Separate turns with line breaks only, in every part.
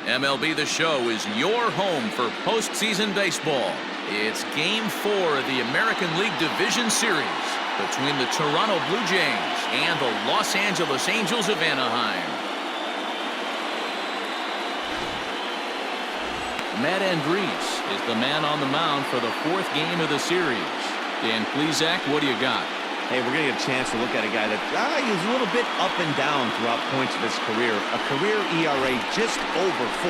MLB The Show is your home for postseason baseball. It's Game 4 of the American League Division Series between the Toronto Blue Jays and the Los Angeles Angels of Anaheim. Matt Andriese is the man on the mound for the 4th game of the series. Dan Plesac, what do you got?
Hey, we're going to get a chance to look at a guy that he's a little bit up and down throughout points of his career. A career ERA just over 4.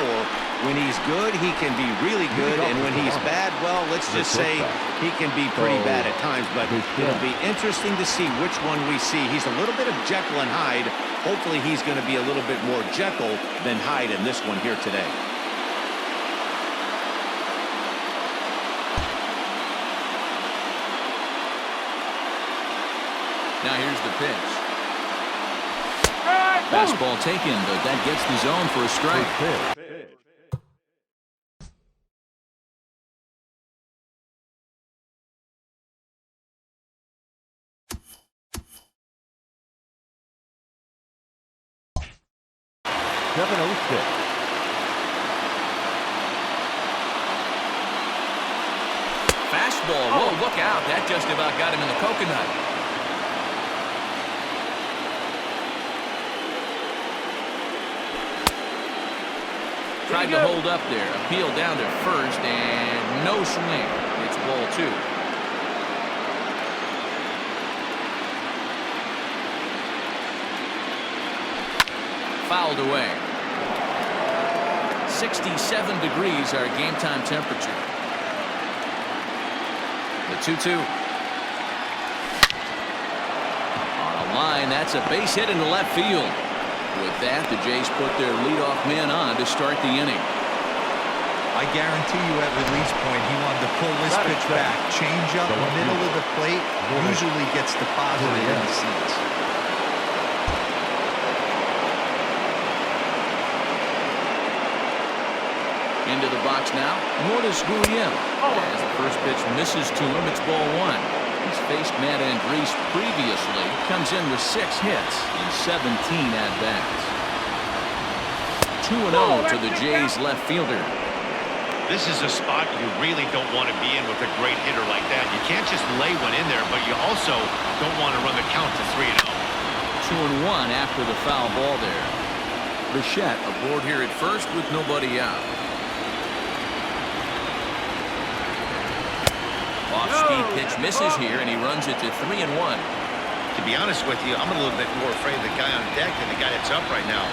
When he's good, he can be really good. And when he's bad, well, let's just say he can be pretty bad at times. But it'll be interesting to see which one we see. He's a little bit of Jekyll and Hyde. Hopefully he's going to be a little bit more Jekyll than Hyde in this one here today.
Now here's the pitch. Fastball taken, but that gets the zone for a strike. Fastball. Whoa, look out. That just about got him in the coconut. Tried to hold up there. Appeal down to first, and no swing. It's ball 2. Fouled away. 67 degrees our game time temperature. The 2-2. On a line, that's a base hit into left field. With that, the Jays put their leadoff man on to start the inning.
I guarantee you at release point, he wanted to pull this pitch back. Change up the middle of the plate usually gets deposited in the seats.
Into the box now, Lourdes Gurriel. As the first pitch misses to him, it's ball 1. He's faced Matt Andriese previously. Comes in with 6 hits in 17 at-bats. 2-0 to the Jays left fielder.
This is a spot you really don't want to be in with a great hitter like that. You can't just lay one in there, but you also don't want to run the count to 3-0.
2-1 after the foul ball there. Bichette aboard here at first with nobody out. Off-speed pitch misses here, and he runs it to 3-1.
To be honest with you, I'm a little bit more afraid of the guy on deck than the guy that's up right now.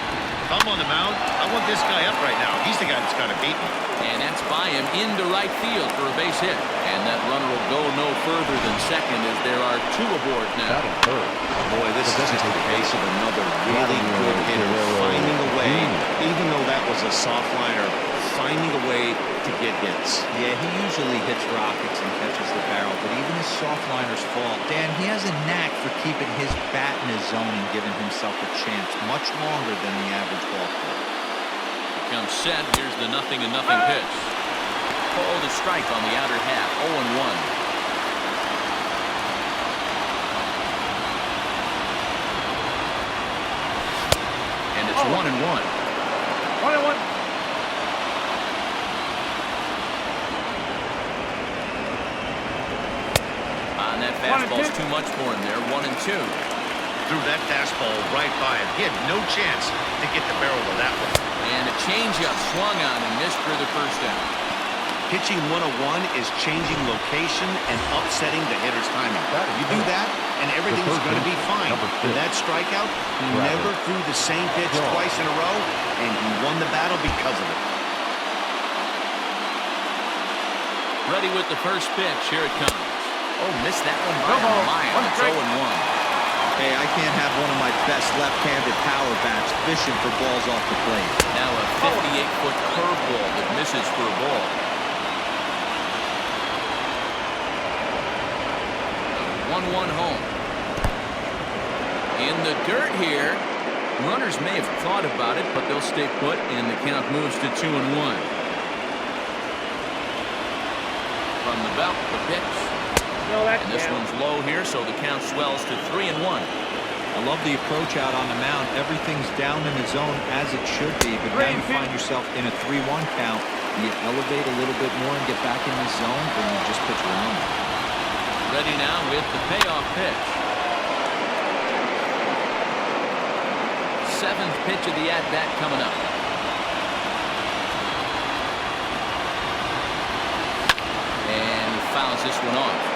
If I'm on the mound, I want this guy up right now. He's the guy that's got to beat me.
And that's by him into right field for a base hit. And that runner will go no further than second as there are 2 aboard now.
Boy, this is just the case of another really good hitter finding a way, even though that was a soft liner, finding a way to get hits.
Yeah, he usually hits rockets and catches the barrel, but even his soft liners fall. Dan, he has a knack for keeping his bat in his zone and giving himself a chance much longer than the average ball player.
Comes set. Here's the 0-0 pitch. Called a strike on the outer half. 0-1. And it's 1-1.
1-1.
On that fastball's too much for him there. 1-2.
Threw that fastball right by him. He had no chance to get the barrel of that one.
And a changeup swung on and missed for the first out.
Pitching 101 is changing location and upsetting the hitter's timing. You do that, and everything's going to be fine. With that strikeout, he never threw the same pitch twice in a row, and he won the battle because of it.
Ready with the first pitch. Here it comes. Oh, missed that one by a mile. It's 0-1.
Hey, I can't have one of my best left-handed power bats fishing for balls off the plate.
Now a 58-foot curveball that misses for a ball. 1-1 home. In the dirt here. Runners may have thought about it, but they'll stay put, and the count moves to 2-1. From the belt, the pitch.
No, that's
and this one's low here, so the count swells to 3-1.
I love the approach out on the mound. Everything's down in the zone as it should be, but now you find yourself in a 3-1 count. You elevate a little bit more and get back in the zone, then you just pitch around.
Ready now with the payoff pitch. 7th pitch of the at-bat coming up. And he fouls this one off.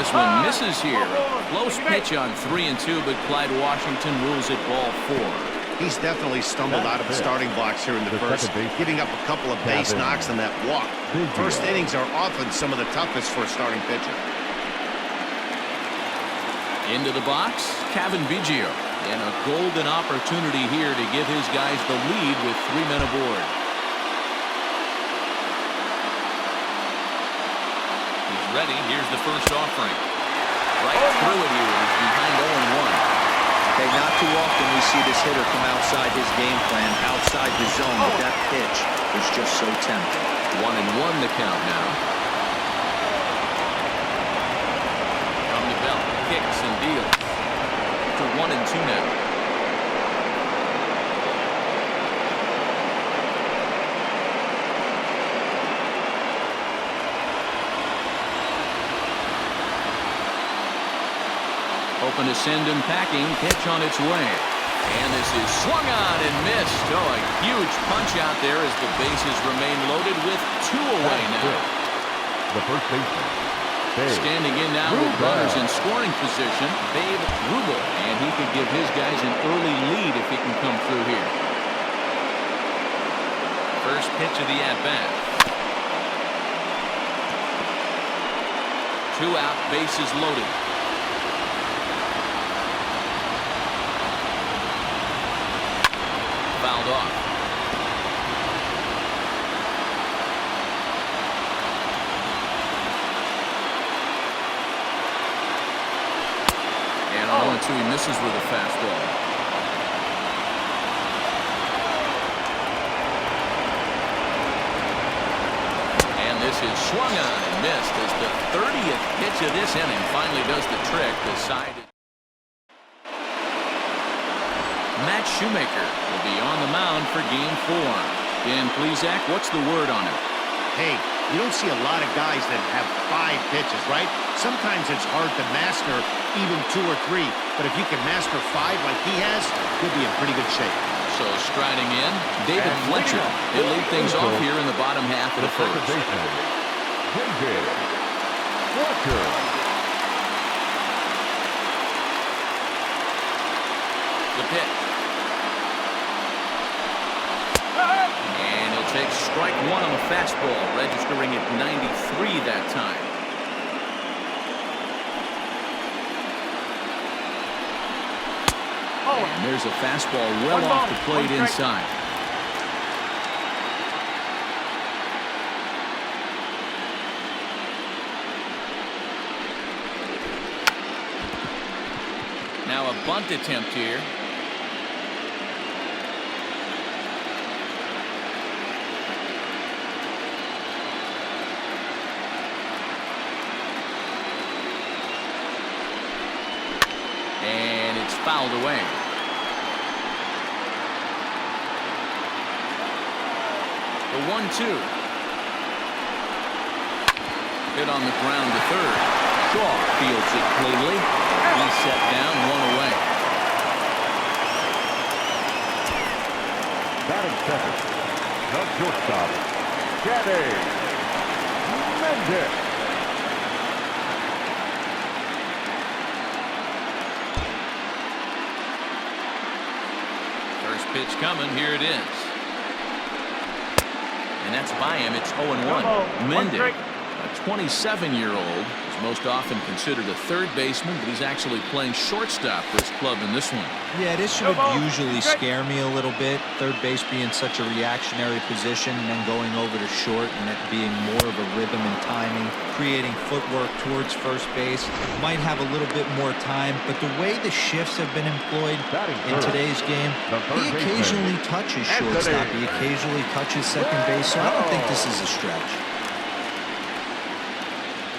This one misses here. Close pitch on 3-2, but Clyde Washington rules it ball 4.
He's definitely stumbled out of the starting blocks here in the first, giving up a couple of base knocks on that walk. First innings are often some of the toughest for a starting pitcher.
Into the box, Kevin Biggio. And a golden opportunity here to give his guys the lead with 3 men aboard. Ready, here's the first offering. Right through it here. He's behind 0-1.
Hey, not too often we see this hitter come outside his game plan, outside the zone, but that pitch was just so tempting.
1-1 the count now. From the belt, kicks and deals. To 1-2 now. Open to send him packing. Pitch on its way. And this is swung on and missed. Oh, a huge punch out there as the bases remain loaded with 2 away now.
The first baseman.
Standing in now with runners in scoring position, Babe Rubel. And he could give his guys an early lead if he can come through here. First pitch of the at-bat. 2 out, bases loaded. Fouled off. And on 0-2, he misses with a fastball. And this is swung on and missed as the 30th pitch of this inning finally does the trick. The side. Matt Shoemaker will be on the mound for Game 4. Dan Plesac, what's the word on it?
Hey, you don't see a lot of guys that have 5 pitches, right? Sometimes it's hard to master even 2 or 3, but if you can master 5 like he has, you'll be in pretty good shape.
So striding in, David Fletcher. He'll lead things off here in the bottom half of the first.
David Fletcher.
The pitch. And he'll take strike 1 on the fastball, registering at 93 that time. And there's a fastball well off the plate inside. Now a bunt attempt here. And it's fouled away. The 1-2. Hit on the ground to third. Shaw fields it cleanly. He's set down, 1 away.
Batting second, the shortstop, Danny Mendick.
First pitch coming. Here it is. And that's by him. It's 0-1. Mendick, a 27-year-old, is Most often considered a third baseman, but he's actually playing shortstop for his club in this one.
Yeah, this should usually scare me a little bit. Third base being such a reactionary position, and then going over to short and it being more of a rhythm and timing, creating footwork towards first base. Might have a little bit more time, but the way the shifts have been employed in today's game, he occasionally touches shortstop, he occasionally touches second base, so I don't think this is a stretch.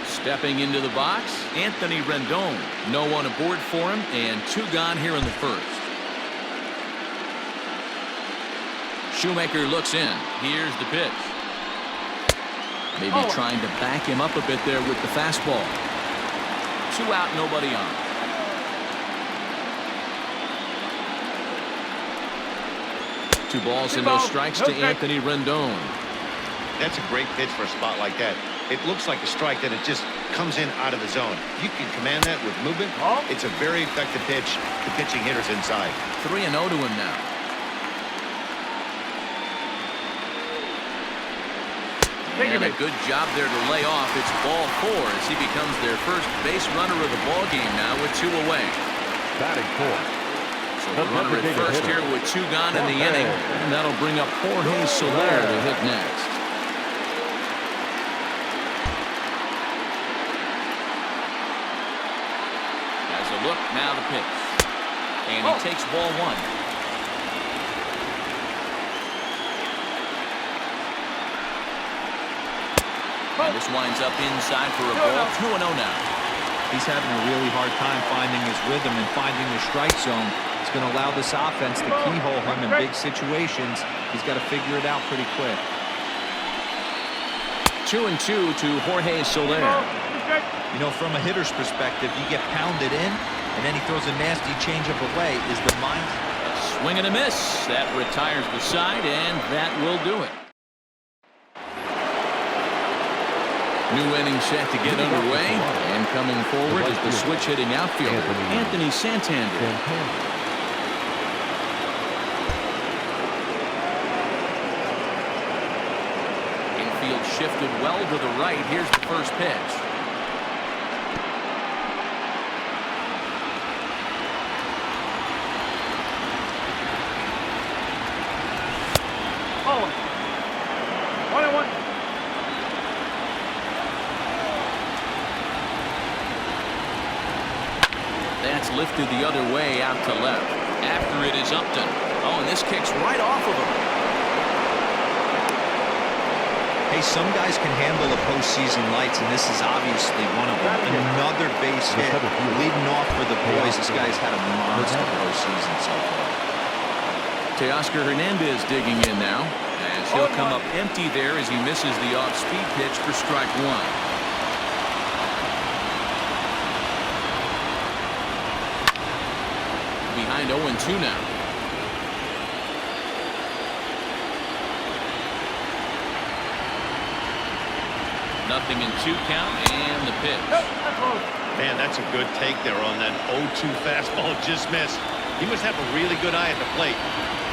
Stepping into the box, Anthony Rendon. No one aboard for him, and 2 gone here in the first. Shoemaker looks in. Here's the pitch. Maybe trying to back him up a bit there with the fastball. 2 out, nobody on. Two balls and no strikes to Anthony Rendon.
That's a great pitch for a spot like that. It looks like a strike, that it just comes in out of the zone. You can command that with movement. It's a very effective pitch to pitching hitters inside.
3-0 to him now. And a good job there to lay off. It's ball 4 as he becomes their first base runner of the ball game now with 2 away.
Batting 4.
So the runner at first here with 2 gone in the inning, and that'll bring up Jorge Soler to hit next. Has a look, now the pitch. And he takes ball 1. And this winds up inside for a ball. 2-0 now.
He's having a really hard time finding his rhythm and finding the strike zone. It's going to allow this offense to keyhole him in big situations. He's got to figure it out pretty quick.
2-2 to Jorge Soler.
You know, from a hitter's perspective, you get pounded in, and then he throws a nasty changeup away. Is the mind...
A swing and a miss. That retires the side, and that will do it. New inning set to get underway, and coming forward is the switch-hitting outfielder, Anthony Santander. Infield shifted well to the right. Here's the first pitch.
Oh, 1-1.
That's lifted the other way out to left. After it is Upton. Oh, and this kicks right off of him.
Hey, some guys can handle the postseason lights, and this is obviously one of them. Another base hit leading off for the boys. This guy's had a monster postseason so far.
Teoscar Hernandez digging in now, as he'll come up empty there as he misses the off-speed pitch for strike 1. Behind 0-2 now. Nothing in 2 count, and the pitch.
Man, that's a good take there on that 0-2 fastball just missed. He must have a really good eye at the plate.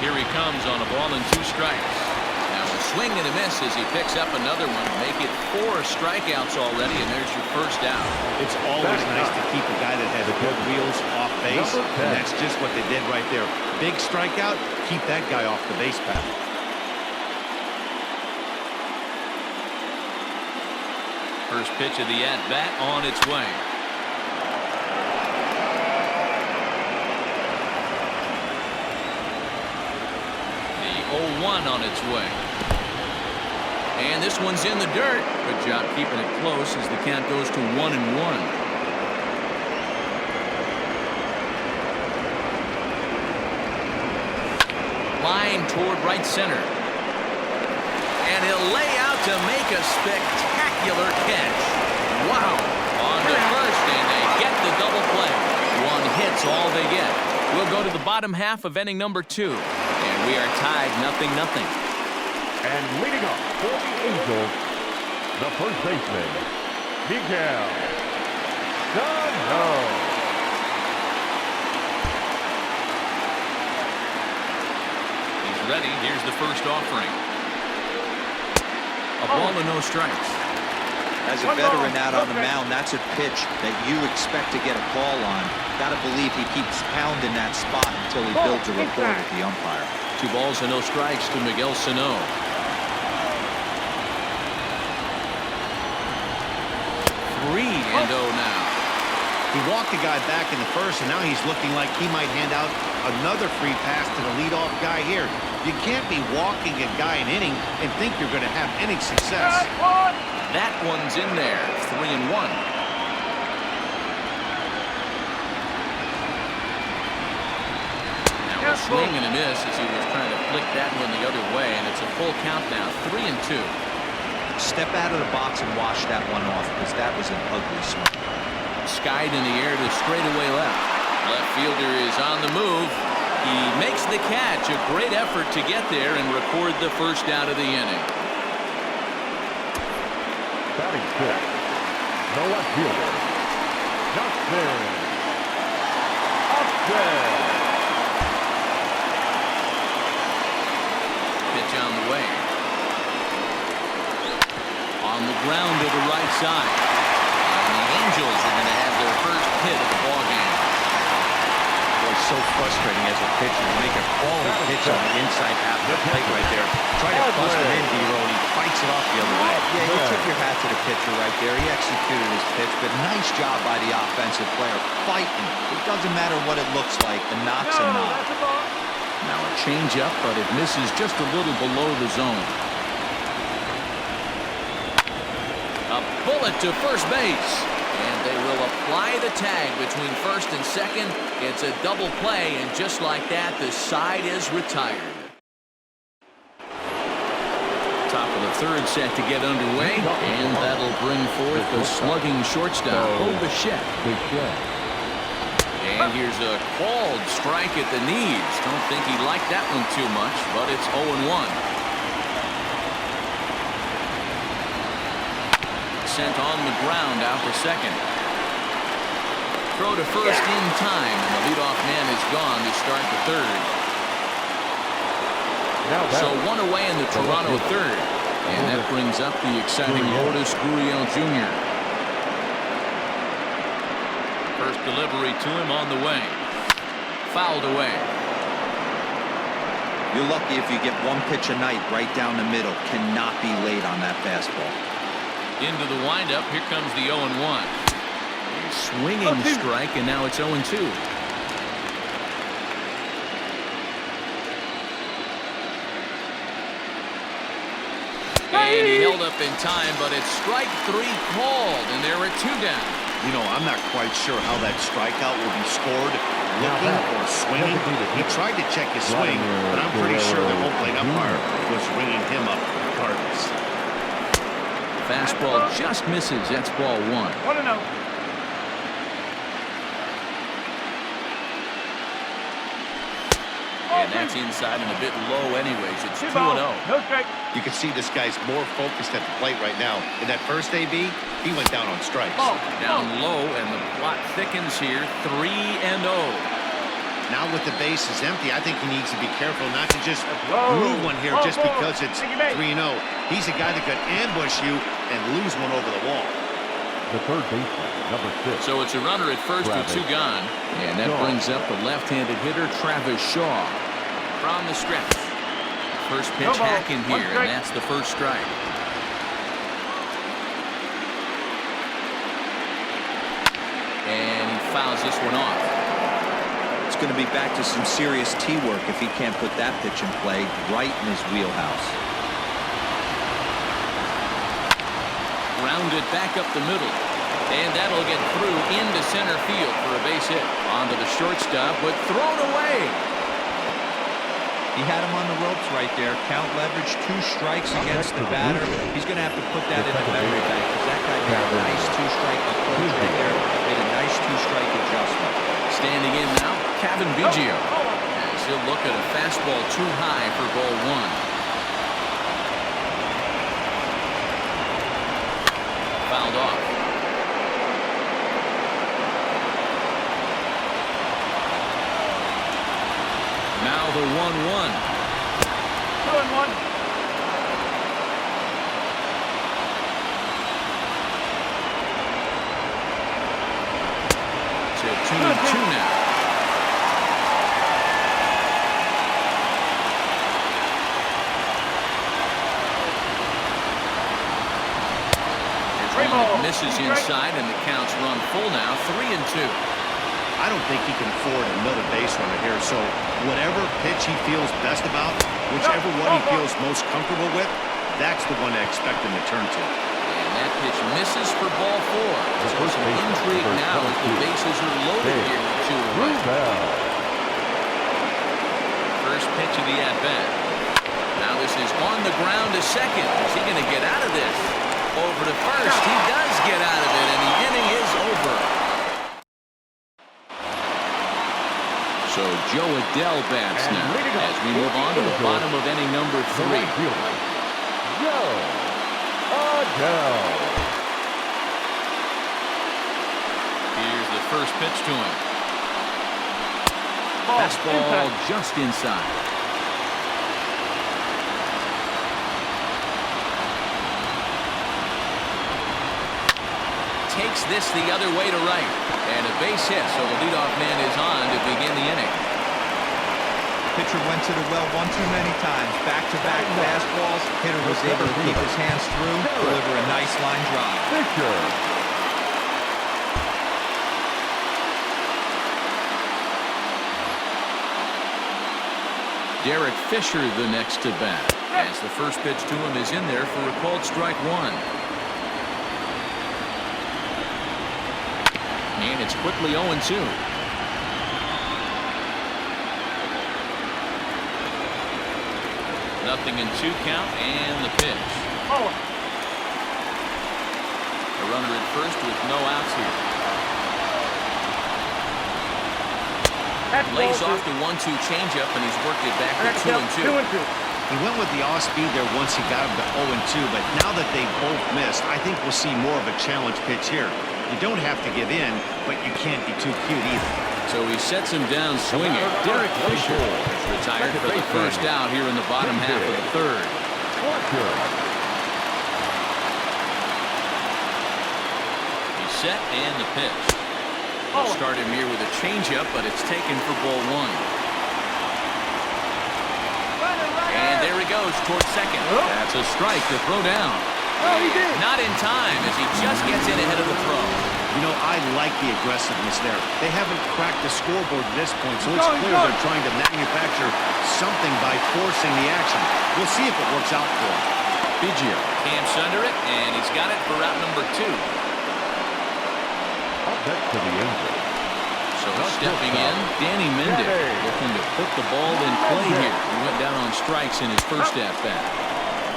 Here he comes on a ball and 2 strikes. Now a swing and a miss as he picks up another one. Make it 4 strikeouts already, and there's your first out.
It's always nice to keep a guy that has good wheels off base, and that's just what they did right there. Big strikeout, keep that guy off the base path.
First pitch of the at-bat on its way. The 0-1 on its way. And this one's in the dirt. Good job keeping it close as the count goes to 1-1. Line toward right center. And he'll lay out to make a spectacular catch. Wow. On to first, and they get the double play. 1 hit's all they get. We'll go to the bottom half of inning number 2. And we are tied 0-0.
And leading up for the Angels, the first baseman, Miguel Sano.
He's ready. Here's the first offering. A ball and no strikes.
As a veteran out on the mound, that's a pitch that you expect to get a call on. Got to believe he keeps pounding that spot until he builds a rapport with the umpire.
2 balls and no strikes to Miguel Sano. 3-0 now.
He walked the guy back in the first, and now he's looking like he might hand out another free pass to the leadoff guy here. You can't be walking a guy an inning and think you're going to have any success.
That one's in there. 3-1. Now a swing and a miss as he was trying to flick that one the other way, and it's a full count now. 3-2.
Step out of the box and wash that one off, because that was an ugly swing.
Skied in the air to straightaway left. Left fielder is on the move. He makes the catch. A great effort to get there and record the first out of the inning.
Batting fifth, the left fielder, Justin Upton.
Pitch on the way. On the ground to the right side. And the Angels are going to have their first hit of the ballgame.
Boy, so frustrating as a pitcher. You make a quality pitch on the inside half of the plate right there. Try to bust him in, D-Roll. He fights it off the other way.
Yeah, you tip your hat to the pitcher right there. He executed his pitch, but nice job by the offensive player. Fighting. It doesn't matter what it looks like. A knock's a knock.
Now a changeup, but it misses just a little below the zone. A bullet to first base. And they will apply the tag between first and second. It's a double play, and just like that, the side is retired. Top of the third set to get underway, and that'll bring forth the slugging shortstop, Bichette. And here's a called strike at the knees. Don't think he liked that one too much, but it's 0-1. Sent on the ground out to second. Throw to first in time, and the leadoff man is gone to start the third. So one away in the Toronto third, and that brings up the exciting Lourdes Gurriel Jr. First delivery to him on the way. Fouled away.
You're lucky if you get one pitch a night right down the middle. Cannot be late on that fastball.
Into the windup, here comes the 0-1. A swinging strike, and now it's 0-2. And he held up in time, but it's strike 3 called, and there are 2 down.
You know, I'm not quite sure how that strikeout will be scored. Looking or swinging. He tried to check his swing, but I'm pretty sure the home plate umpire was ringing him up regardless.
Fastball just misses. That's ball 1.
1-0.
And that's inside and a bit low anyways. It's 2-0.
No strike.
You can see this guy's more focused at the plate right now. In that first AB, he went down on strikes.
Down low, and the plot thickens here. 3-0.
Now with the bases empty, I think he needs to be careful not to just move one here just because it's 3-0. He's a guy that could ambush you and lose one over the wall.
The third baseman, number 6.
So it's a runner at first with 2 gone. And that brings up the left-handed hitter, Travis Shaw. From the stretch. First pitch hacking here, and that's the first strike. And he fouls this one off.
It's going to be back to some serious tee work if he can't put that pitch in play right in his wheelhouse.
Rounded back up the middle. And that'll get through into center field for a base hit. Onto the shortstop, but thrown away.
He had him on the ropes right there. Count leverage, 2 strikes against the batter. He's going to have to put that in the memory bank because that guy made a nice 2-strike approach right there. Made a nice 2-strike adjustment.
Standing in now, Kevin Biggio. As he'll look at a fastball too high for ball 1. Fouled off. Now the 1-1.
2-1.
misses inside, and the count's run full now, 3-2.
I don't think he can afford another base runner here, so whatever pitch he feels best about, whichever one he feels most comfortable with, that's the one I expect him to turn to.
And that pitch misses for ball 4. So some intrigue now as the bases are loaded here with 2 away. First pitch of the at-bat. Now this is on the ground to second. Is he going to get out of this? Over to first. He does get out of it, and the inning is over. So Joe Adell bats now as we move on to the bottom of inning number 3.
Joe Adell.
Here's the first pitch to him. Fastball just inside. Takes this the other way to right. And a base hit, so the leadoff man is on to begin the inning.
Pitcher went to the well one too many times. Back-to-back fastballs. Hitter was able to keep his hands through, deliver a nice line drive.
Pitcher.
Derek Fisher the next to bat, as the first pitch to him is in there for a called strike 1. And it's quickly 0-2. Nothing in 2 count, and the pitch. A runner at first with no outs here. Lays off the 1-2 changeup, and he's worked it back to 2-2.
He went with the off-speed there once he got him to 0-2, but now that they both missed, I think we'll see more of a challenge pitch here. You don't have to give in, but you can't be too cute either.
So he sets him down swinging. Derek Fisher is retired for the first out here in the bottom half of the 3rd. He's set, and the pitch. We'll start him here with a changeup, but it's taken for ball 1. And there he goes towards second. That's a strike to throw down. Not in time as he just gets in ahead of the throw.
You know, I like the aggressiveness there. They haven't cracked the scoreboard at this point, so it's clear they're trying to manufacture something by forcing the action. We'll see if it works out for him.
Biggio camps under it, and he's got it for route number 2.
Up next to the Angels.
So stepping in, Danny Mendez looking to put the ball in play here. He went down on strikes in his first at-bat.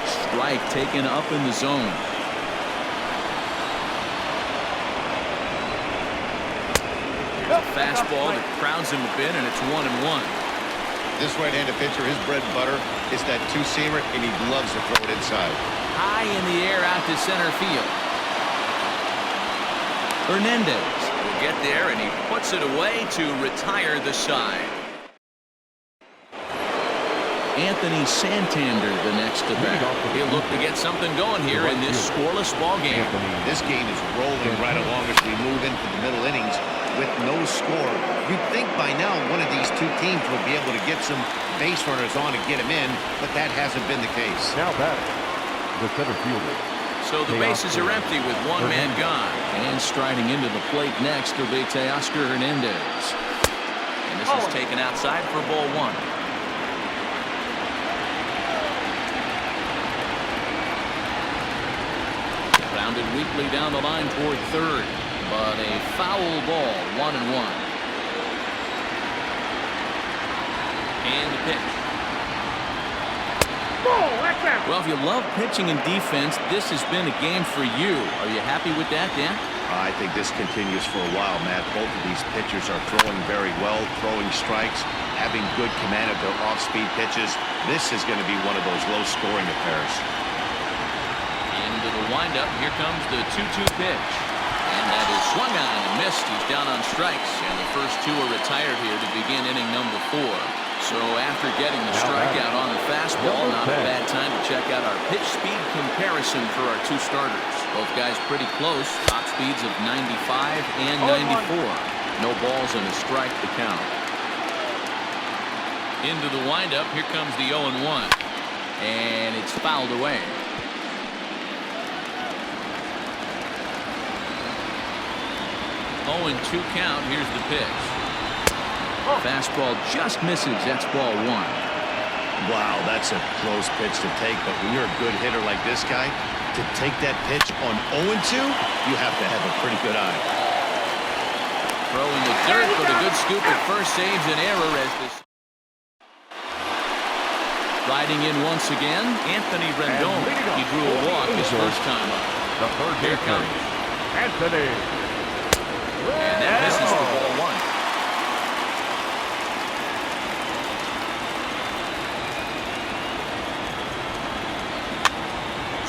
Strike taken up in the zone. Here's a fastball that crowds him a bit, and it's 1-1.
This right-handed pitcher, his bread and butter is that two-seamer, and he loves to throw it inside.
High in the air out to center field. Hernandez will get there, and he puts it away to retire the side. Anthony Santander the next to bat. He'll look to get something going here in this scoreless ball game.
This game is rolling right along as we move into the middle innings with no score. You'd think by now one of these two teams would be able to get some base runners on and get them in, but that hasn't been the case.
Now batting, the center fielder.
So the bases are empty with one man gone. And striding into the plate next will be Teoscar Hernandez. And this is taken outside for ball 1. Grounded weakly down the line toward third, but a foul ball, 1-1. And the pitch. Well, if you love pitching and defense, this has been a game for you. Are you happy with that, Dan?
I think this continues for a while, Matt. Both of these pitchers are throwing very well, throwing strikes, having good command of their off-speed pitches. This is going to be one of those low-scoring affairs.
Into the windup, here comes the 2-2 pitch. And that is swung on and missed. He's down on strikes, and the first 2 are retired here to begin inning number 4. So after getting the strikeout on the fastball, not a bad time to check out our pitch speed comparison for our 2 starters. Both guys pretty close, top speeds of 95 and 94. No balls and a strike to count. Into the windup, here comes the 0-1. And it's fouled away. 0-2 count. Here's the pitch. Fastball just misses. That's ball 1.
Wow, that's a close pitch to take, but when you're a good hitter like this guy, to take that pitch on 0-2, you have to have a pretty good eye.
Throw in the dirt, but a good scoop at first saves an error as this. Riding in once again, Anthony Rendon. He drew a walk his first time up.
The third
Here
baseman,
comes.
Anthony.
And that misses for ball 1.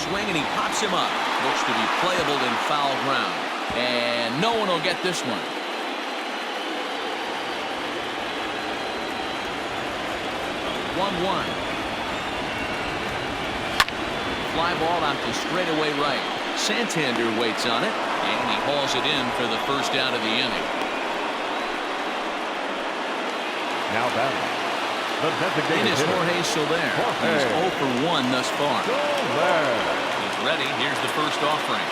Swing and he pops him up. Looks to be playable in foul ground. And no one will get this one. One. Fly ball out to straightaway right. Santander waits on it, and he hauls it in for the first out of the inning.
Now batting, the designated
In is
hitter,
Jorge Soler. He's 0 for 1 thus far.
Soler.
He's ready. Here's the first offering.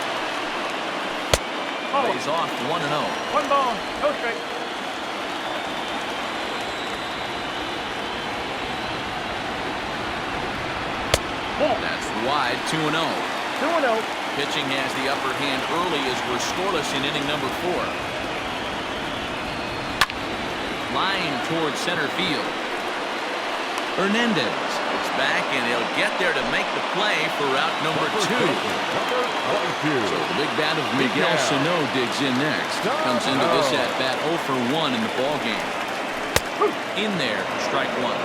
Lays off 1-0.
1 ball, no strike.
That's wide. 2-0.
2-0.
Pitching has the upper hand early as we're scoreless in inning number 4. Line towards center field. Hernandez is back, and he'll get there to make the play for out number 2. So the big bat of Miguel Sano digs in next. Comes into this at-bat 0 for 1 in the ballgame. In there, strike 1.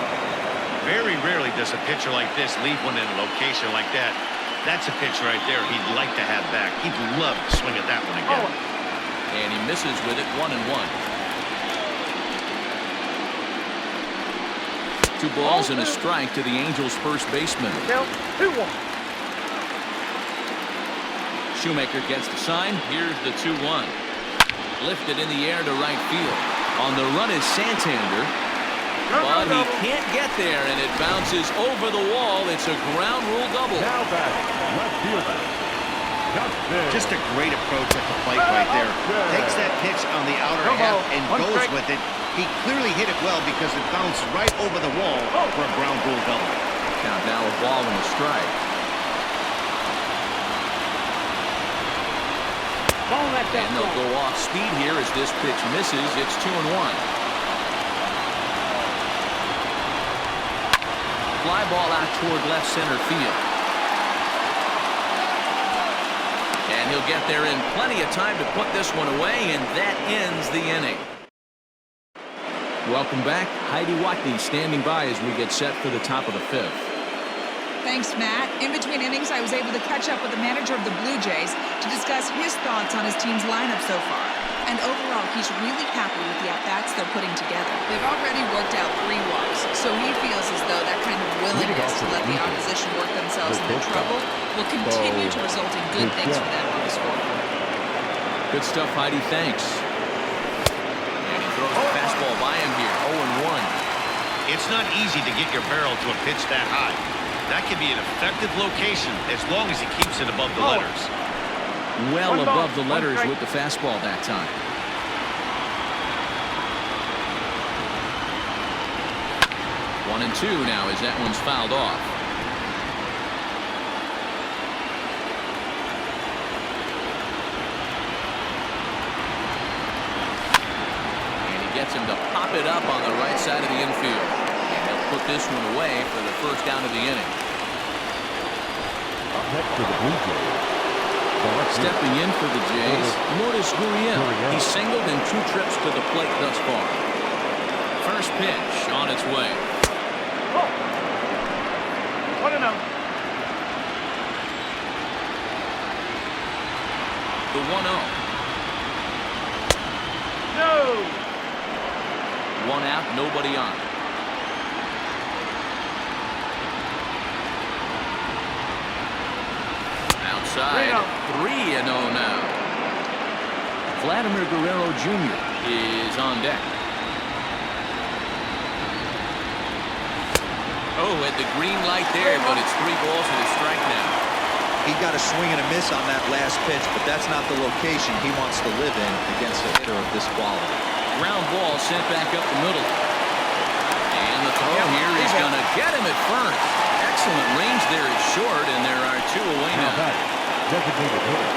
Very rarely does a pitcher like this leave one in a location like that. That's a pitch right there he'd like to have back. He'd love to swing at that one again.
And he misses with it. 1-1. 2 balls and a strike to the Angels' first baseman.
Count 2-1.
Shoemaker gets the sign. Here's the 2-1. Lifted in the air to right field. On the run is Santander. But he can't get there, and it bounces over the wall. It's a ground rule double.
Now batting, left fielder, Justin.
Just a great approach at the plate right there. Takes that pitch on the outer half and goes with it. He clearly hit it well because it bounced right over the wall for a ground rule double.
Count now a ball and a strike. And they'll go off speed here as this pitch misses. It's 2-1. Fly ball out toward left center field. And he'll get there in plenty of time to put this one away, and that ends the inning. Welcome back. Heidi Watney standing by as we get set for the top of the 5th.
Thanks, Matt. In between innings, I was able to catch up with the manager of the Blue Jays to discuss his thoughts on his team's lineup so far. And overall, he's really happy with the at-bats they're putting together. They've already worked out 3 walks, so he feels as though that kind of willingness to let the opposition work themselves into trouble will continue to result in good things for them on the scoreboard.
Good stuff, Heidi. Thanks. And he throws the fastball by him here. 0-1.
It's not easy to get your barrel to a pitch that high. That can be an effective location as long as he keeps it above the letters.
Well above the letters with the fastball that time. One and 2 now as that one's fouled off. And he gets him to pop it up on the right side of the infield. And he'll put this one away for the first down of the inning.
Up next for the Blue Jays.
Stepping in for the Jays, Lourdes Gurriel. He singled in 2 trips to the plate thus far. First pitch on its way.
1-0.
The 1-0.
No.
1 out, nobody on. Outside, 3-0 now. Vladimir Guerrero Jr. is on deck. Oh, at the green light there, but it's 3 balls and a strike now.
He got a swing and a miss on that last pitch, but that's not the location he wants to live in against a hitter of this quality.
Ground ball sent back up the middle. And the throw here is going to get him at first. Excellent range there is short, and there are two away now.
Designated hitter.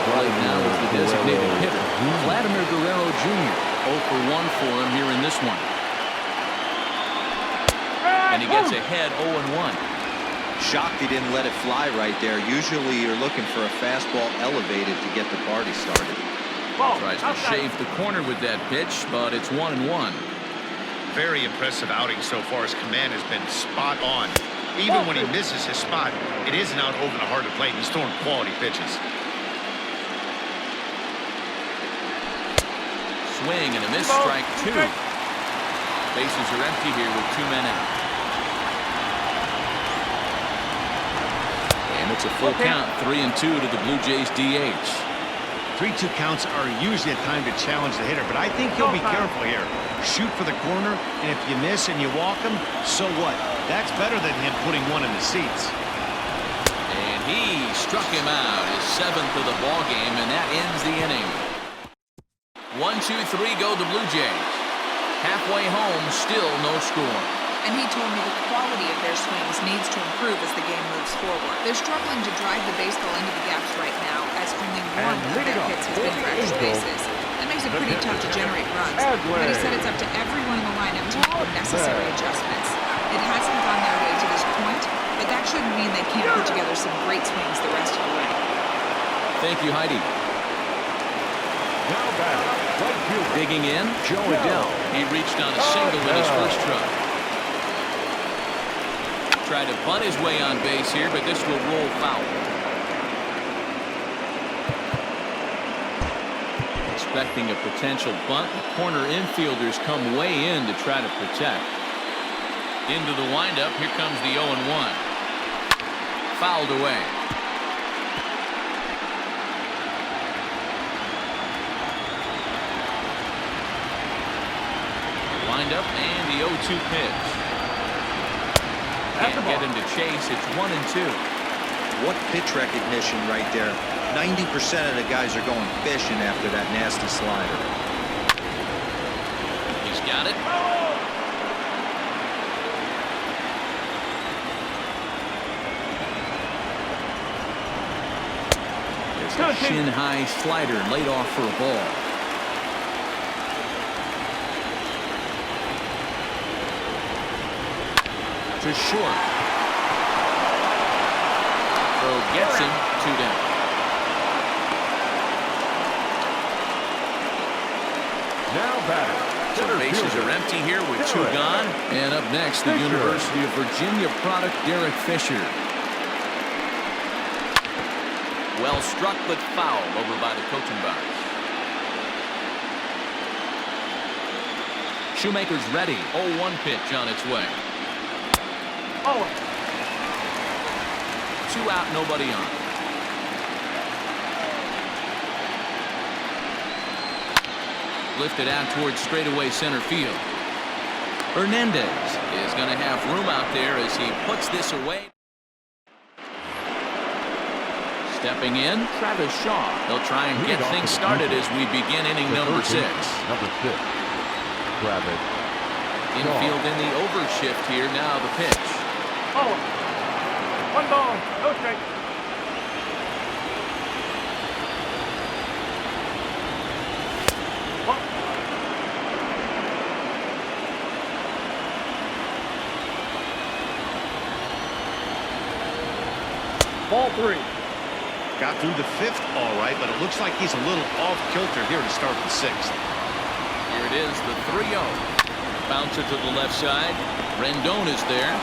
Right now is the designated hitter, Vladimir Guerrero Jr. 0 for 1 for him here in this one. And he gets ahead 0-1.
Shocked he didn't let it fly right there. Usually you're looking for a fastball elevated to get the party started.
Tries to shave the corner with that pitch, but it's 1-1.
Very impressive outing so far. His command has been spot on. Even when he misses his spot, it isn't out over the heart of the plate. He's throwing quality pitches.
Swing and a miss, strike 2. Bases are empty here with 2 men out. And it's a full count, 3-2 to the Blue Jays DH.
3-2 counts are usually a time to challenge the hitter, but I think he'll be careful here. Shoot for the corner, and if you miss and you walk him, so what? That's better than him putting one in the seats.
And he struck him out, his 7th of the ball game, and that ends the inning. 1-2-3 go the Blue Jays. Halfway home, still no score.
And he told me the quality of their swings needs to improve as the game moves forward. They're struggling to drive the baseball into the gaps right now, as only one of their hits has been for extra bases. That makes it pretty tough to generate runs. But he said it's up to everyone in the lineup to make the necessary adjustments. It hasn't gone their way to this point, but that shouldn't mean they can't put together some great swings the rest of the way.
Thank you, Heidi.
Now back. Right fielder.
Digging in, Joe Adell. He reached on a single in his first try. Tried to bunt his way on base here, but this will roll foul. Expecting a potential bunt, the corner infielders come way in to try to protect. Into the windup, here comes the 0-1. Fouled away. Windup and the 0-2 pitch. Can't get him to chase. It's 1-2.
What pitch recognition right there. 90% of the guys are going fishing after that nasty slider.
He's got it. It's a shin-high slider laid off for a ball. To short. Throw gets him, 2 down.
Now back.
So the bases are empty here with 2 gone. And up next, the University of Virginia product, Derek Fisher. Well struck, but foul over by the coaching box. Shoemaker's ready. 0-1 pitch on its way. 2 out, nobody on. Lifted out towards straightaway center field. Hernandez is going to have room out there as he puts this away. Stepping in, Travis Shaw. They'll try and get things started as we begin inning number 6.
Number 6. Travis.
Infield in the overshift here. Now the pitch.
1 ball, no strike. Ball 3.
Got through the 5th all right, but it looks like he's a little off kilter here to start the 6th.
Here it is, the 3-0. Bouncer to the left side. Rendon is there.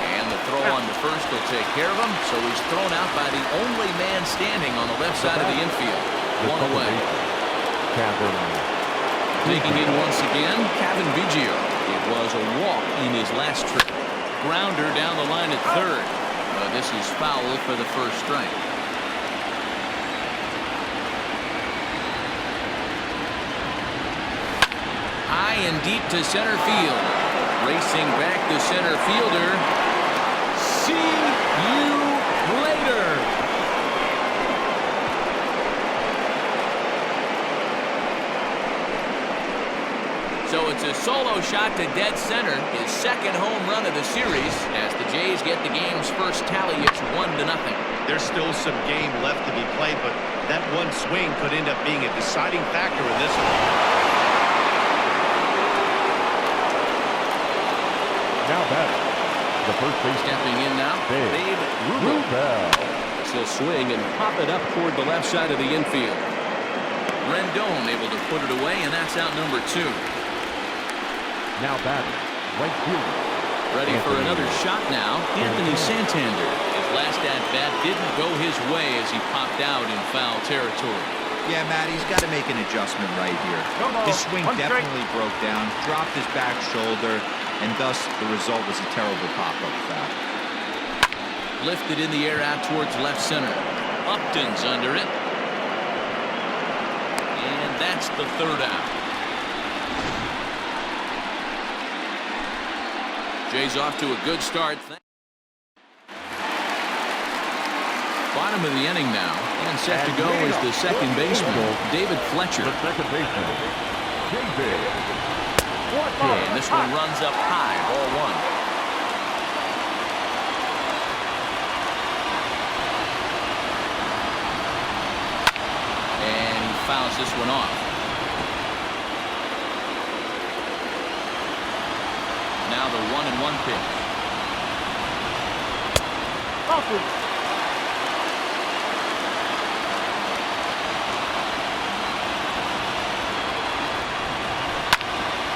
And the throw on the first will take care of him. So he's thrown out by the only man standing on the left side of the infield. 1 away. Digging in once again, Kevin Biggio. It was a walk in his last trip. Grounder down the line at third. This is foul for the first strike. High and deep to center field. Racing back to center fielder. See you later. solo shot to dead center, his second home run of the series, as the Jays get the game's first tally. It's 1-0.
There's still some game left to be played, but that one swing could end up being a deciding factor in this one.
Now batting. The first base
Stepping in now, Babe Ruben.
He'll swing and pop it up toward the left side of the infield.
Rendon able to put it away, and that's out number 2.
Now batting. Right fielder.
Ready for another shot now, Anthony Santander. His last at-bat didn't go his way as he popped out in foul territory.
Yeah, Matt, he's got to make an adjustment right here. His swing definitely broke down, dropped his back shoulder, and thus the result was a terrible pop-up foul.
Lifted in the air out towards left center. Upton's under it. And that's the third out. Jays off to a good start. Bottom of the inning now, and set to go is the second baseman, David Fletcher.
The second baseman, David.
And this one runs up high, ball 1. And he fouls this one off. Now the 1-1 pitch.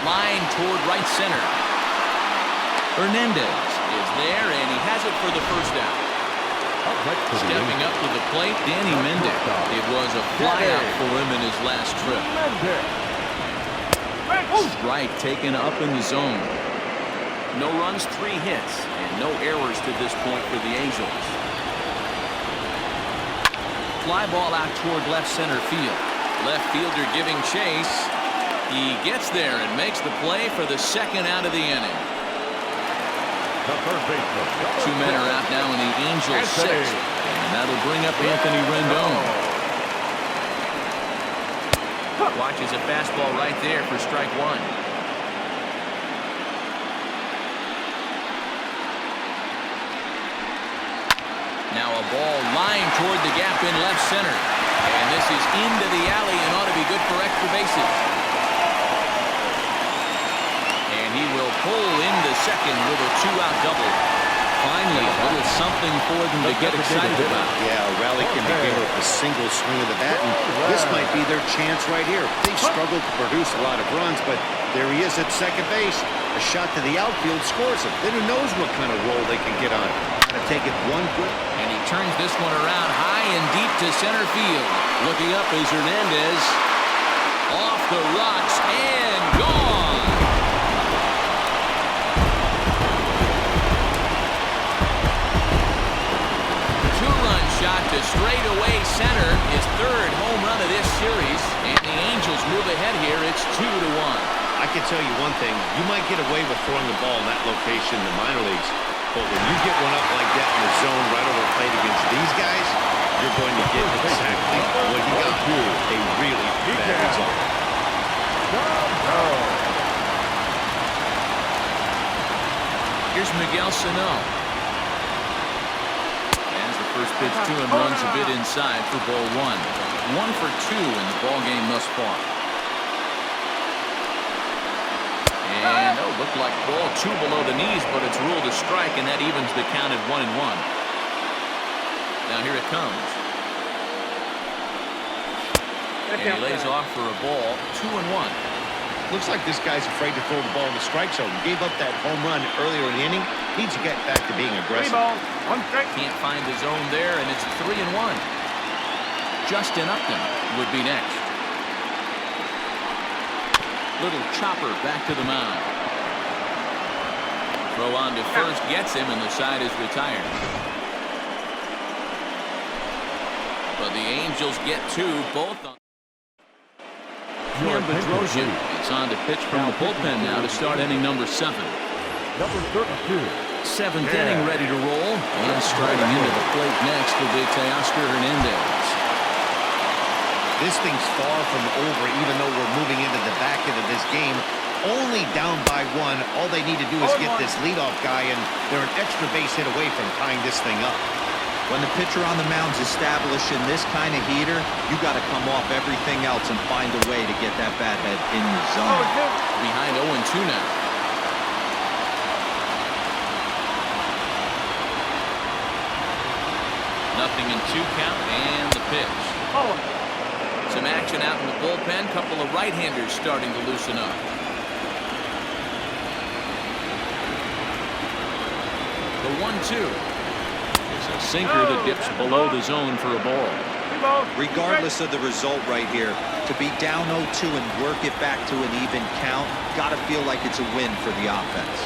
Line toward right center. Hernandez is there, and he has it for the first out. Stepping up to the plate, Danny Mendick. It was a flyout for him in his last trip. Strike taken up in the zone. No runs, 3 hits, and no errors to this point for the Angels. Fly ball out toward left center field. Left fielder giving chase. He gets there and makes the play for the second out of the inning.
The third baseman.
2 men are out now in the Angels' 6th, and that'll bring up Anthony Rendon. Watches a fastball right there for strike 1. Now a ball lined toward the gap in left center. And this is into the alley and ought to be good for extra bases. And he will pull into second with a 2-out double. Finally, a little something for them to get excited about.
Yeah, a rally can begin with a single swing of the bat, and this might be their chance right here. They've struggled to produce a lot of runs, but there he is at second base. A shot to the outfield scores him. Then who knows what kind of roll they can get on. Gotta take it one good.
And he turns this one around high and deep to center field. Looking up is Hernandez. Off the rocks and gone. Two-run shot to straightaway center. His third home run of this series. And the Angels move ahead here. It's 2-1.
I can tell you one thing. You might get away with throwing the ball in that location in the minor leagues. But when you get one up like that in the zone right over the plate against these guys, you're going to get exactly what you got. A really bad result.
Here's Miguel Sano. As the first pitch to him runs a bit inside for ball 1. 1 for 2 in the ball game thus far. And looked like ball 2 below the knees, but it's ruled a strike, and that evens the count at 1-1. Now here it comes. And he lays off for a ball, 2-1.
Looks like this guy's afraid to throw the ball in the strike zone. Gave up that home run earlier in the inning. Needs to get back to being aggressive.
3 balls, 1 strike.
Can't find the zone there, and it's 3-1. Justin Upton would be next. Little chopper back to the mound. Throw on to first gets him, and the side is retired. But the Angels get 2, both on. Cam Bedrosian is on to pitch from the bullpen now to start inning number 7.
Number 32.
7th inning ready to roll. And striding into the plate next will be Teoscar Hernandez.
This thing's far from over, even though we're moving into the back end of this game. only down by 1. All they need to do is get this leadoff guy, and they're an extra base hit away from tying this thing up.
When the pitcher on the mound's establishing this kind of heater, you got to come off everything else and find a way to get that bat head in the zone.
Behind 0-2 now. Nothing in 2 count, and the pitch. Some action out in the bullpen. Couple of right-handers starting to loosen up. The 1-2. It's a sinker that dips below the zone for a ball.
Regardless of the result right here, to be down 0-2 and work it back to an even count, got to feel like it's a win for the offense.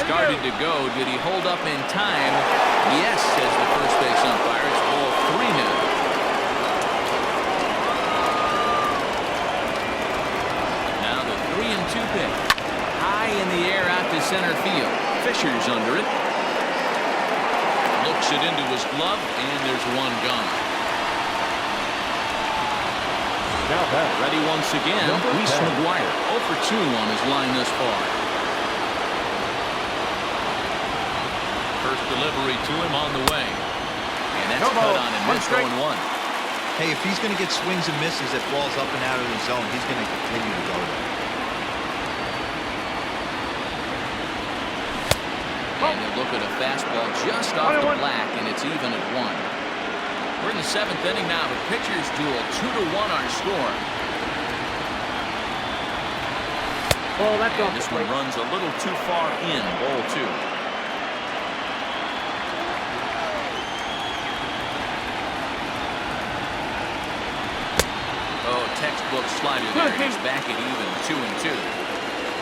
Started to go. Did he hold up in time? Yes, says the first base umpire. It's ball 3 now. Now the 3-2 pitch. High in the air out to center field. Fisher's under it. Looks it into his glove, and there's one gone.
Now back.
Ready once again. Reese McGuire. 0 for 2 on his line thus far. First delivery to him on the way. And that's cut on and missed 0-1.
Hey, if he's going to get swings and misses at balls up and out of the zone, he's going to continue to go there.
And you look at a fastball just off the black, and it's even at 1. We're in the 7th inning now. The pitchers duel. 2-1 our score. And this one runs a little too far in. Ball 2. Textbook slider there. He's back at even 2-2.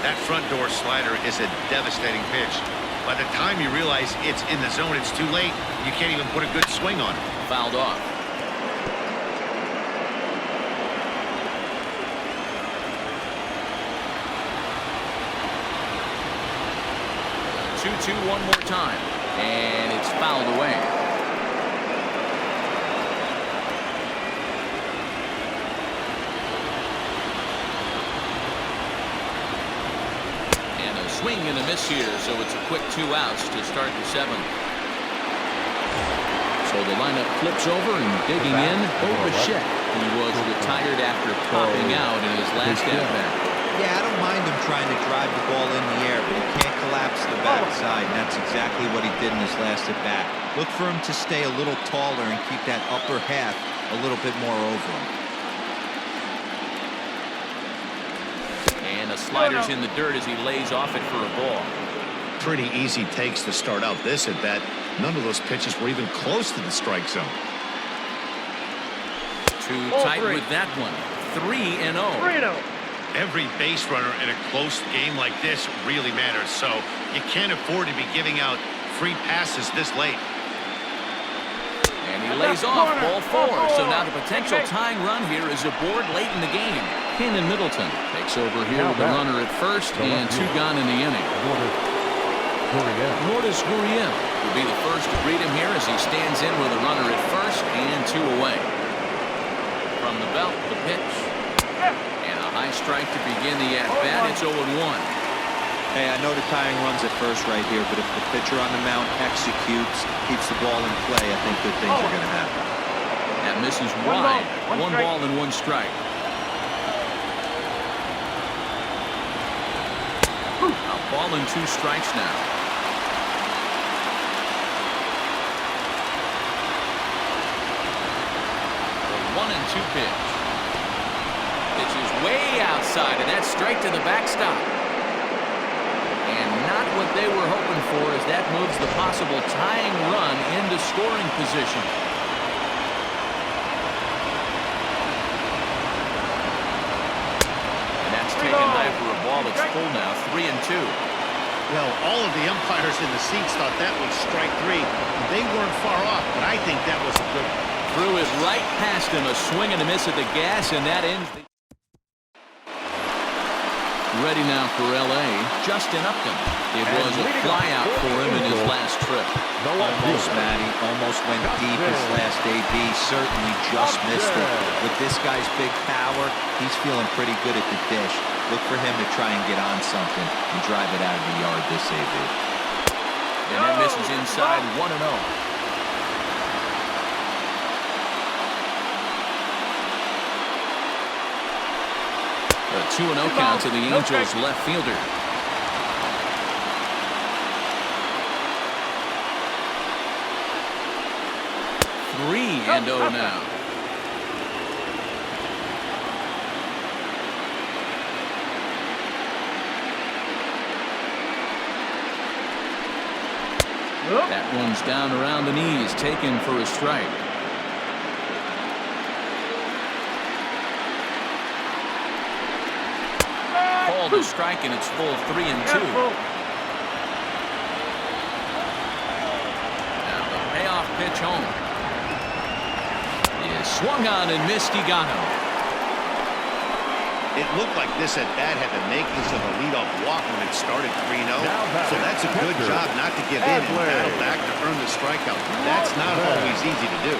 That front door slider is a devastating pitch. By the time you realize it's in the zone, it's too late. You can't even put a good swing on it.
Fouled off. 2-2 one more time. And it's fouled away. Swing and a miss here, so it's a quick 2 outs to start the 7th. So the lineup flips over and digging in. Bichette. He was retired after popping out in his last at-bat.
Yeah, I don't mind him trying to drive the ball in the air, but he can't collapse the backside, and that's exactly what he did in his last at-bat. Look for him to stay a little taller and keep that upper half a little bit more over him. The slider's in the dirt as he lays off it for a ball.
Pretty easy takes to start out this at bat. None of those pitches were even close to the strike zone.
Too tight with that one. 3-0.
Every base runner in a close game like this really matters, so you can't afford to be giving out free passes this late.
And he lays off ball 4. So now the potential tying run here is aboard late in the game. Kenan Middleton takes over here with the runner at first and 2 gone in the inning. Lourdes Gurriel will be the first to greet him here as he stands in with a runner at first and 2 away. From the belt, the pitch. And a high strike to begin the at-bat. It's 0-1.
Hey, I know the tying run's at first right here, but if the pitcher on the mound executes, keeps the ball in play, I think good things are going to happen.
That misses wide. 1 ball and 1 strike. A ball and 2 strikes now. The 1-2 pitch. Pitch is way outside, and that's straight to the backstop. And not what they were hoping for, as that moves the possible tying run into scoring position. Taken high for a ball. It's full now. 3-2.
Well, all of the umpires in the seats thought that was strike 3. They weren't far off, but I think that was a good one.
Threw it right past him. A swing and a miss at the gas, and that ends the... Ready now for L.A., Justin Upton. It was a flyout for him in his last trip.
The left
Almost,
fielder.
Matty. Almost went deep his last AB. Certainly just missed it. With this guy's big power, he's feeling pretty good at the dish. Look for him to try and get on something and drive it out of the yard this AB.
And that misses inside 1-0. A 2-0 count to the Angels left fielder. Three and 0 now. That one's down around the knees, taken for a strike. Called a strike, and it's full 3-2. Now the payoff pitch home. Is swung on and missed. He got him.
It looked like this at bat had the makings of a leadoff walk when it started 3-0. So that's a good job not to give in and battle back to earn the strikeout. That's not always easy to do.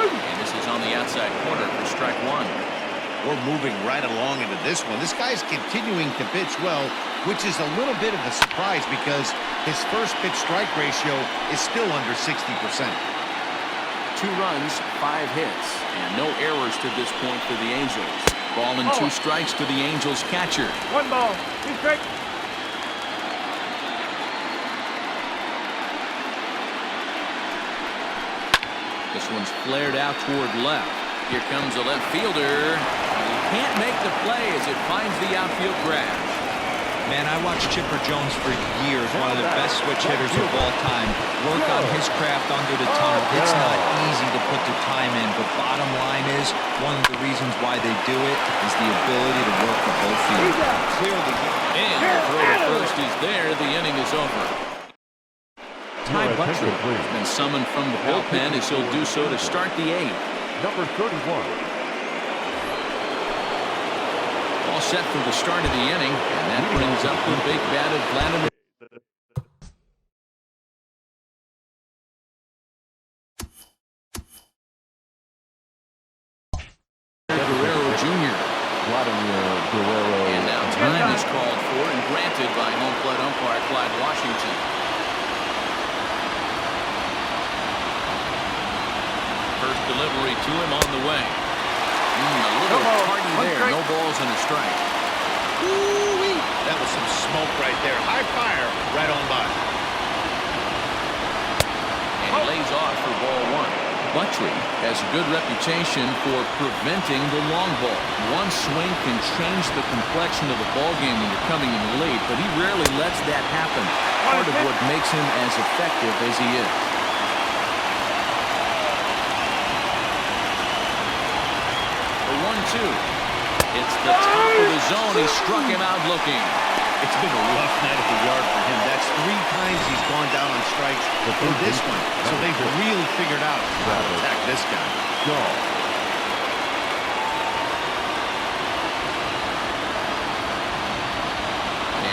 And this is on the outside corner for strike one.
We're moving right along into this one. This guy's continuing to pitch well, which is a little bit of a surprise because his first pitch strike ratio is still under 60%.
2 runs, 5 hits, and no errors to this point for the Angels. Ball and 2 strikes to the Angels catcher.
1 ball, 2 strikes.
This one's flared out toward left. Here comes a left fielder. He can't make the play as it finds the outfield grass.
Man, I watched Chipper Jones for years, one of the best switch hitters of all time. Work on his craft under the tunnel. It's not easy to put the time in, but bottom line is, one of the reasons why they do it is the ability to work the whole field. Clearly.
And the throw to first is there. The inning is over. Ty Buttrick has been summoned from the bullpen as he'll do so to start the 8th.
Number 31.
All set for the start of the inning, and that brings up the big bat of Vladimir. Guerrero Jr. And now time is called for and granted by home plate umpire Clyde Washington. First delivery to him on the way. A little party there. No balls and a strike.
Ooh-wee. That was some smoke right there. High fire right on by.
And he lays off for ball 1. Buttrick has a good reputation for preventing the long ball. One swing can change the complexion of the ball game when you're coming in late, but he rarely lets that happen. Part of what makes him as effective as he is. The 1-2. It's the top of the zone. He struck him out looking.
It's been a rough night at the yard for him. That's 3 times he's gone down on strikes in this one. So they've really figured out how to attack this guy.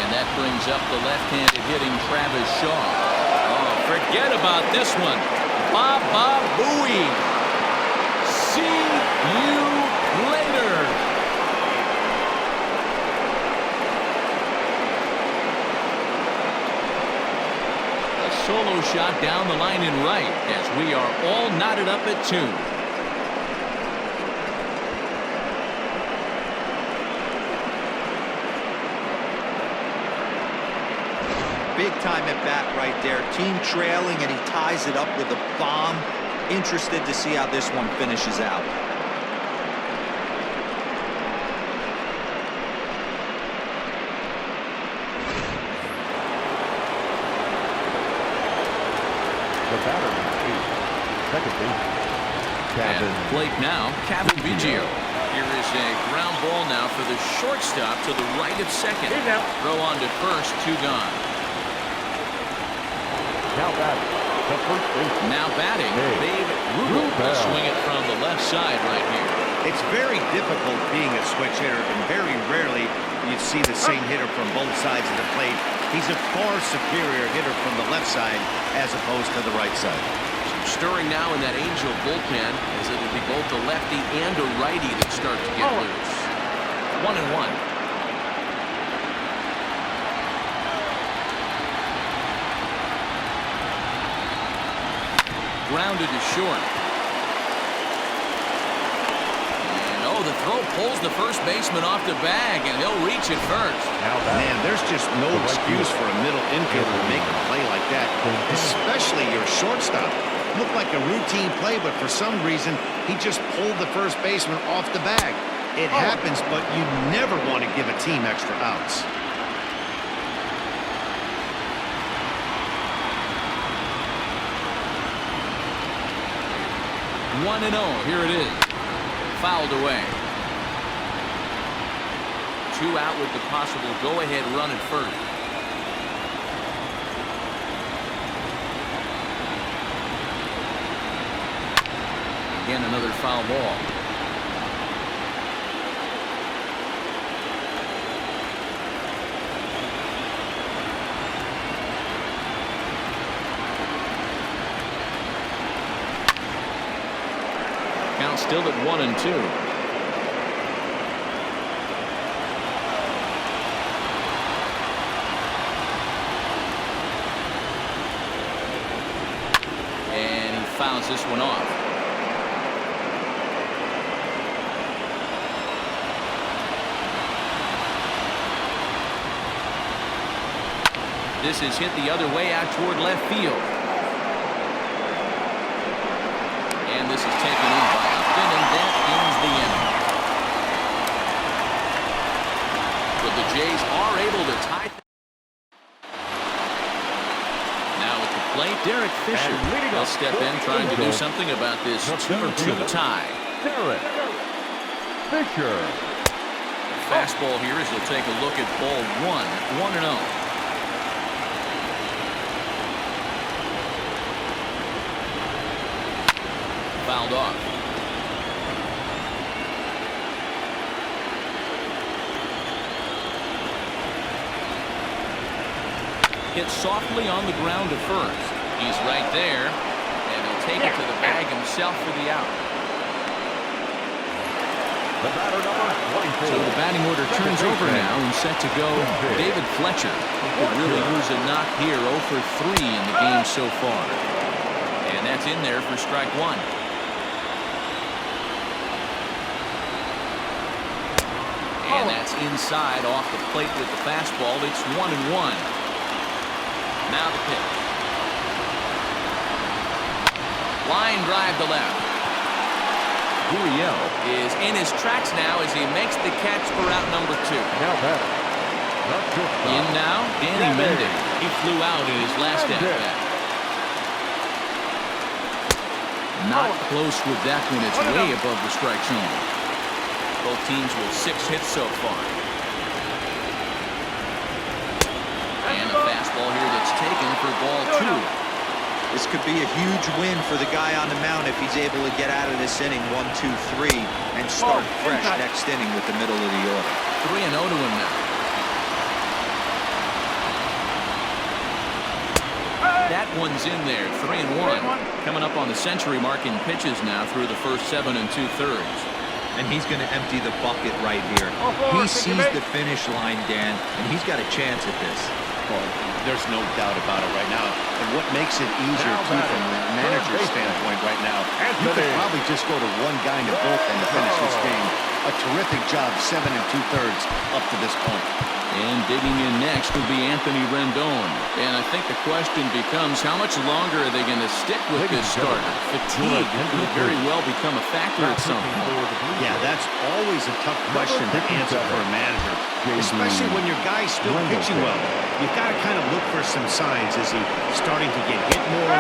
And that brings up the left-handed hitting Travis Shaw. Oh, forget about this one. Baba Booey. See you later. Solo shot down the line in right as we are all knotted up at 2.
Big time at bat right there. Team trailing, and he ties it up with a bomb. Interested to see how this one finishes out.
At plate now, Kevin Biggio. Here is a ground ball now for the shortstop to the right of second. Throw on to first, 2 gone. Now batting, Babe Ruble will swing it from the left side right here.
It's very difficult being a switch hitter, and very rarely you see the same hitter from both sides of the plate He's a far superior hitter from the left side as opposed to the right side.
Stirring now in that Angel bullpen, as it'll be both a lefty and a righty that start to get loose. 1-1. Grounded to short. And the throw pulls the first baseman off the bag, and he'll reach it first.
Man, there's just no excuse for a middle infielder to make a play like that, especially your shortstop. Looked like a routine play, but for some reason, he just pulled the first baseman off the bag. It happens, but you never want to give a team extra outs.
1-0. Here it is. Fouled away. 2 out with the possible go-ahead run at first. Again, another foul ball. Count still at 1-2. Fouls this one off. This is hit the other way out toward left field. And this is taken in by Upton, and that ends the inning. But the Jays are able to tie. Plate, Derek Fisher will step in trying to do something about this 2-2 tie.
Derek Fisher.
Fastball here as he'll take a look at ball 1-0. Fouled off. Hit softly on the ground to first. He's right there, and he'll take it to the bag himself for the out.
The batter number 24.
So the batting order turns over now and set to go. David Fletcher could really use a knock here. 0 for 3 in the game so far. And that's in there for strike 1. And that's inside off the plate with the fastball. It's 1-1. Now the pitch. Line drive to left. Gurriel is in his tracks now as he makes the catch for out number 2.
Now batter.
In now, Danny Mendick. He flew out in his last at-bat. Not close with that one. It's way above the strike zone. Both teams with 6 hits so far. And a fastball here that's taken for ball 2.
This could be a huge win for the guy on the mound if he's able to get out of this inning 1, 2, 3 and start fresh next inning with the middle of the order.
3-0 to him now. That one's in there. 3-1. Coming up on the century mark in pitches now through the first 7 2/3.
And he's going to empty the bucket right here. He sees the finish line, Dan, and he's got a chance at this.
Well, there's no doubt about it right now. And what makes it easier, too, from a manager's standpoint right now, you could probably just go to one guy in the bullpen to finish this game. A terrific job, 7 2/3 up to this point.
And digging in next will be Anthony Rendon. And I think the question becomes, how much longer are they going to stick with this starter? Fatigue could very well become a factor at some point.
Yeah, that's always a tough question to answer for a manager, especially when your guy's still pitching well. You've got to kind of look for some signs. Is he starting to get hit more?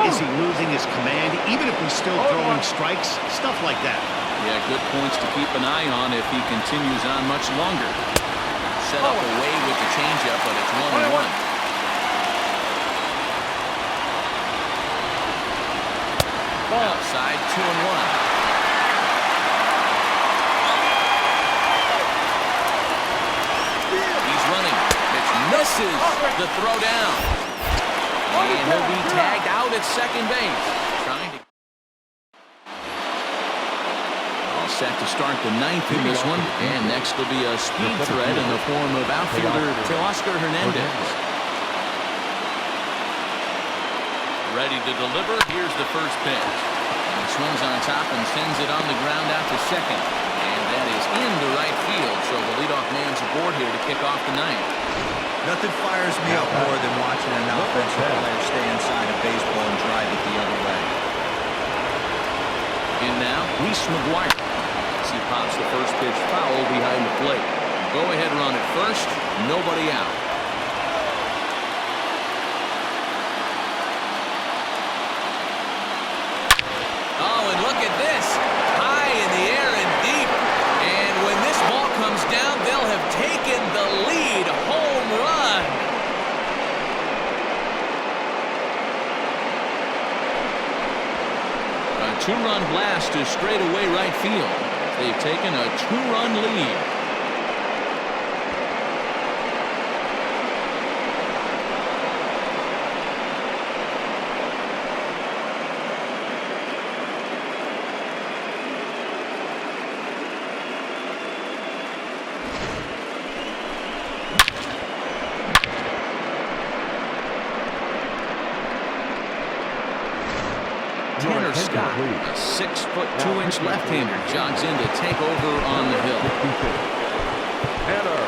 Is he losing his command? Even if he's still throwing strikes, stuff like that.
Yeah, good points to keep an eye on if he continues on much longer. Set up away with the changeup, but it's 1-1. Outside, 2-1. He's running. It's missed.
misses the throw down. And he'll be tagged out at second base. Trying to... All set to start the ninth in this one. And next will be a speed threat in the form of outfielder Teoscar Hernandez. Ready to deliver. Here's the first pitch. And he swings on top and sends it on the ground out to second. And that is into right field. So the leadoff man's aboard here to kick off the ninth.
Nothing fires me up more than watching an offensive player stay inside of baseball and drive it the other way.
And now, Reese McGuire. As he pops the first pitch foul behind the plate. Go ahead run at first. Nobody out. Oh, and look at this. High in the air and deep. And when this ball comes down, they'll have taken the lead. Home run. A two-run blast to straightaway right field. They've taken a two-run lead. Tanner Scott, a 6'2" left-hander, jogs in to take over on the hill.
Tanner.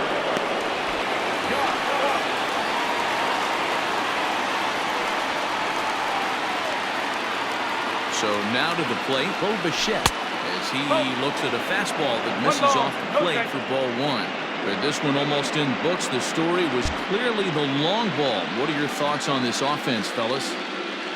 So now to the plate, Bo Bichette, as he looks at a fastball that misses off the plate for ball one. But this one almost in books. The story was clearly the long ball. What are your thoughts on this offense, fellas?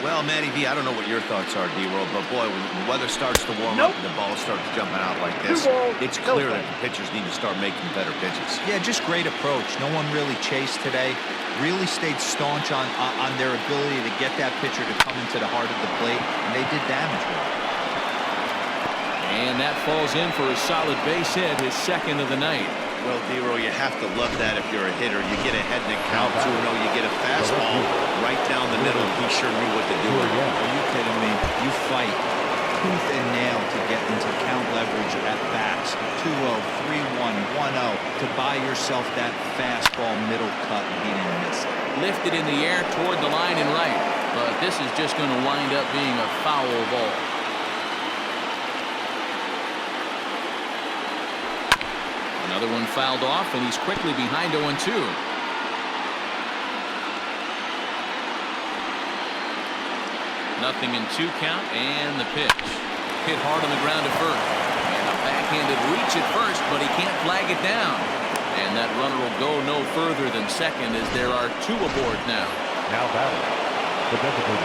Well, Matty V, I don't know what your thoughts are, D-Roll, but boy, when the weather starts to warm up and the ball starts jumping out like this, it's clear that the pitchers need to start making better pitches.
Yeah, just great approach. No one really chased today. Really stayed staunch on their ability to get that pitcher to come into the heart of the plate, and they did damage with it.
And that falls in for a solid base hit, his second of the night.
Well, D-Roll, you have to love that if you're a hitter. You get ahead in the count 2-0, you get a fastball right down the middle. He sure knew what to do.
Are you kidding me? You fight tooth and nail to get into count leverage at bats. 2-0, 3-1, 1-0 to buy yourself that fastball middle cut, and he didn't miss it.
Lifted in the air toward the line and right. But this is just going to wind up being a foul ball. Another one fouled off, and he's quickly behind 0-2. Nothing in 2 count, and the pitch. Hit hard on the ground at first. And a backhanded reach at first, but he can't flag it down. And that runner will go no further than second as there are 2 aboard now.
Now batting. The designated